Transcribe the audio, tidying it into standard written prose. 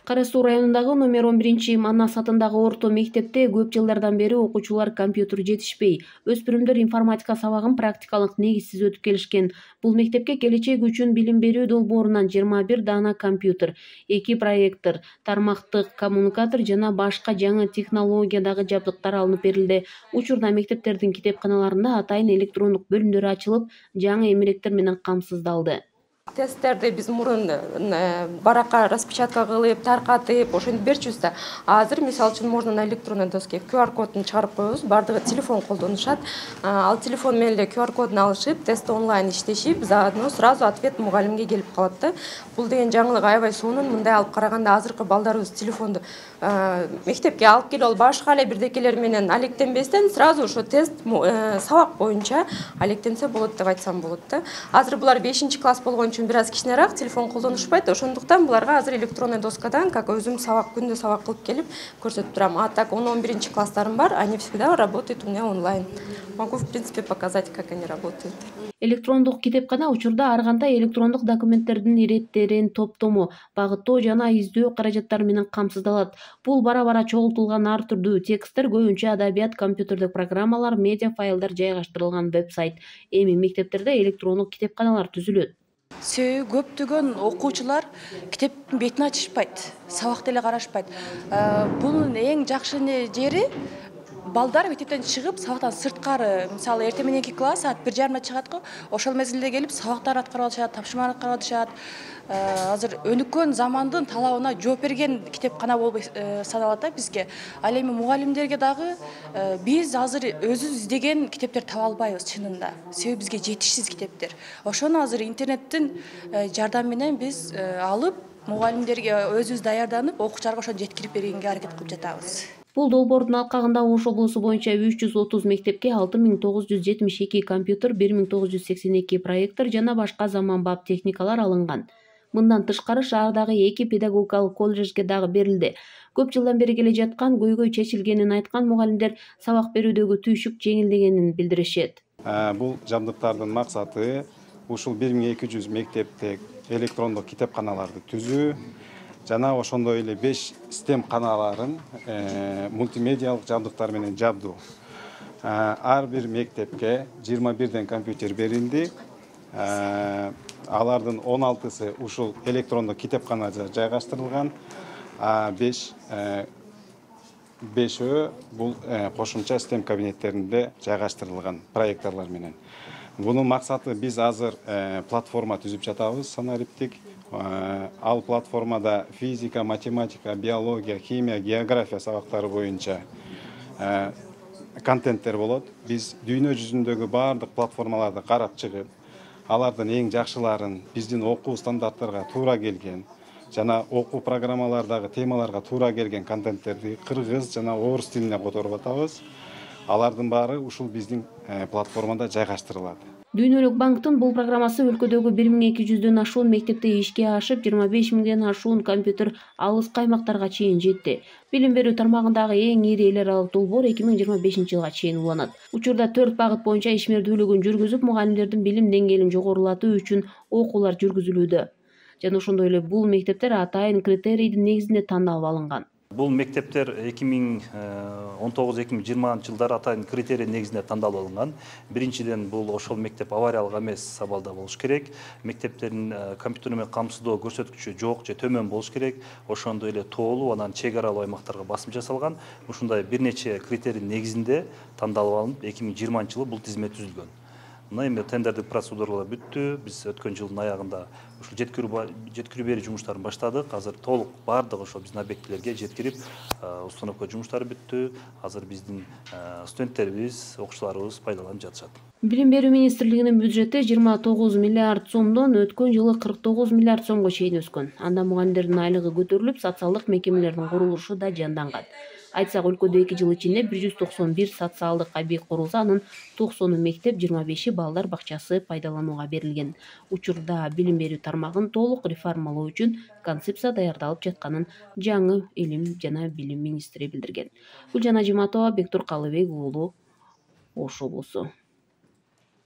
Кара Суу районундагы номер 11 Манас атындагы орто мектепте көп жылдардан бери окуучулар компьютер жетишпей, өспүрүмдөр информатика сабагын практикалык негизсиз өтүп келишкен. Бул мектепке келечек үчүн билим берүү долбоорунан 21 дана компьютер, 2 проектор, тармактык коммуникатор жана башка жаңы технологиядагы жабдыктар алынып берилди. Учурда мектептердин китепканаларында атайын электрондук бөлүмдөр ачылып, жаңы эмеректер менен камсыздалды. Тесттерди биз мурун баракка распечатка кылып, таркатып, ошентип берчүбүз да. Азыр мисалы үчүн можно на электронной доске QR кодун чыгарып коебуз. Бардыгы телефон колдонушат. Ал телефон менен эле QR кодун алышып, тест онлайн иштешип, заодно сразу ответ мугалимге келип калат да. Бул деген жаңылык аябай сонун. Мындай алып караганда азыркы балдарыбыз телефонду мектепке алып келип, ал башка эле бирдекелер менен алектенбестен сразу ошо тест сабак боюнча алектенсе болот деп айтсам болот да. Азыр булар 5-класс болгон үчүн бир аз кичинерээк телефон колдонушпайт. Ошондуктан буларга азыр электронный доскадан, как өзүм сабак күндө сабак кылып келип көрсөтүп турам. А так 10-11 класстарым бар, они всегда работают у меня онлайн. Могу в принципе показать, как они работают. Электрондук китепкана учурда ар кандай электрондук документтердин иреттерин топтому, багыттоо жана издөө каражаттары менен камсыздалат. Бул бара-бара чогултулган ар түрдүү тексттер, көбүнчө адабият, компьютердик программалар, медиа файлдар жайгаштырылган веб-сайт. Эми мектептерде электрондук китепканалар түзүлөт. Себеби көптөгөн окуучулар китептин бетин ачышпайт, сабакты эле карашпайт. Бунун эң жакшы жери балдар мектептен чыгып, сабактан сырткары, мисалы эртең мененки класс саат 1:30 чыгат го, ошол мезгилде келип сабактар аткарып алышат, тапшырманы аткарып алышат. Азыр өнүккөн замандын талабына жооп берген китепкана болуп саналат да бизге. Ал эми мугалимдерге дагы биз азыр өзүбүз издеген китептер таба албайбыз чынында. Себеби бизге жетишсиз китептер. Ошону азыр интернеттин жардамы менен биз алып, мугалимдерге өзүбүз даярданып, окуучуларга ошону жеткирип бергенге аракет кылып жатабыз. Бул долбоордун алкагында Ош облусу боюнча 330 мектепке 6972 компьютер, 1982 проектор жана башка заманбап техникалар алынган. Мындан тышкары шаардагы 2 педагогикалык колледжге дагы берилди. Көп жылдан бери келе жаткан көйгөй чечилгенин айткан мугалимдер сабак берүүдөгү түйшүк жеңилдегенин билдиришет. Бул жабдыктардын максаты ушул 1200 мектепте электрондук китепканаларды түзүү жана ошондой эле 5 STEM каналарын мультимедиалык жабдыктар менен жабдуу. Ар бир мектепке 21 компьютер берилди. Алардын 16сы ушул электрондук китепканага жайгаштырылган, 5өө бул кошумча STEM кабинеттеринде жайгаштырылган проекторлор менен. Бунун максаты биз азыр платформа түзүп жатабыз, санариптик. Ал платформада физика, математика, биология, химия, география сабактары боюнча контенттер болот. Биз дүйнө жүзүндөгү баардык платформаларды карап чыгып, алардын эң жакшыларын биздин окуу стандарттарга туура келген жана окуу программалардагы темаларга туура келген контенттерди кыргыз жана орус тилине которуп атабыз. Алардын баары ушул биздин платформада жайгаштырылат. Дүйнөлүк банктын бул программасы өлкөдөгү 1200дөн ашуун мектепте ишке ашып, 25 миңден ашуун компьютер алыскы аймактарга чейин жетти. Билим берүү тармагындагы эң ири эл аралык долбоор 2025 жылга чейин уланат. Учурда 4 багыт боюнча ишмердүүлүгүн жүргүзүп, мугалимдердин билим деңгээлин жогорулатуу үчүн окуулар жүргүзүлүүдө. Жана ошондой эле бул мектептер атайын критерийдин негизинде тандалып алынган. Бул мектептер 2019-2020 жылдары атайын критерий негизинде тандалып алынган. Биринчиден бул ошол мектеп авариялык эмес абалда болуш керек. Мектептердин компьютер менен камсыздоо көрсөткүчү жок же төмөн болуш керек. Ошондой эле тоолуу, анан чек аралуу аймактарга басым жасалган. Ушундай бир нече критерий негизинде тандалып алынып, 2020 жылы бул тизме түзүлгөн. Мына эми тендердик процедуралар бүттү. Биз өткөн жылдын аягында ушул жеткирип берүү жумуштарын баштадык. Азыр толук бардыгы ошо биздин объектилерге жеткирип, установка жумуштары бүттү. Азыр биздин студенттерибиз, окуучуларыбыз пайдаланып жатышат. Билим берүү министрлигинин бюджети 29 миллиард сомдон өткөн жылы 49 миллиард сомго чейин өскөн. Анда мугалимдердин айлыгы көтөрүлүп, социалдык мекемелердин курулушу да жанданган. Айтсак, өлкөдө 2 жыл ичинде 191 социалдык объект курулса, анын 90 мектеп, 25 балдар бакчасы пайдаланууга берилген. Учурда билим берүү тармагын толук реформалоо үчүн концепция даярдалып жатканын жаңы илим жана билим министри билдирген. Гүлжан Ажиматова, Бектур Калыбек уулу, Ош облусу.